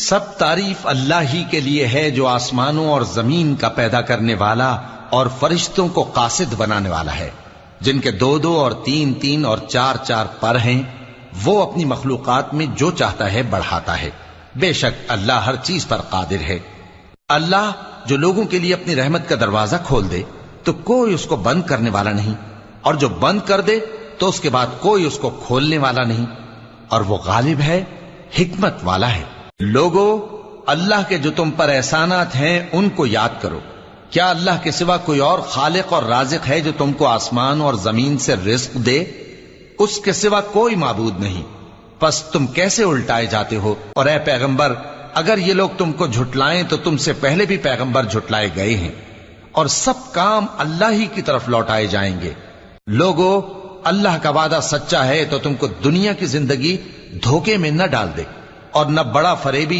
سب تعریف اللہ ہی کے لیے ہے جو آسمانوں اور زمین کا پیدا کرنے والا اور فرشتوں کو قاصد بنانے والا ہے، جن کے 2 اور 3 اور 4 پر ہیں۔ وہ اپنی مخلوقات میں جو چاہتا ہے بڑھاتا ہے، بے شک اللہ ہر چیز پر قادر ہے۔ اللہ جو لوگوں کے لیے اپنی رحمت کا دروازہ کھول دے تو کوئی اس کو بند کرنے والا نہیں، اور جو بند کر دے تو اس کے بعد کوئی اس کو کھولنے والا نہیں، اور وہ غالب ہے، حکمت والا ہے۔ لوگو، اللہ کے جو تم پر احسانات ہیں ان کو یاد کرو۔ کیا اللہ کے سوا کوئی اور خالق اور رازق ہے جو تم کو آسمان اور زمین سے رزق دے؟ اس کے سوا کوئی معبود نہیں، پس تم کیسے الٹائے جاتے ہو؟ اور اے پیغمبر، اگر یہ لوگ تم کو جھٹلائیں تو تم سے پہلے بھی پیغمبر جھٹلائے گئے ہیں، اور سب کام اللہ ہی کی طرف لوٹائے جائیں گے۔ لوگو، اللہ کا وعدہ سچا ہے تو تم کو دنیا کی زندگی دھوکے میں نہ ڈال دے، اور نہ بڑا فریبی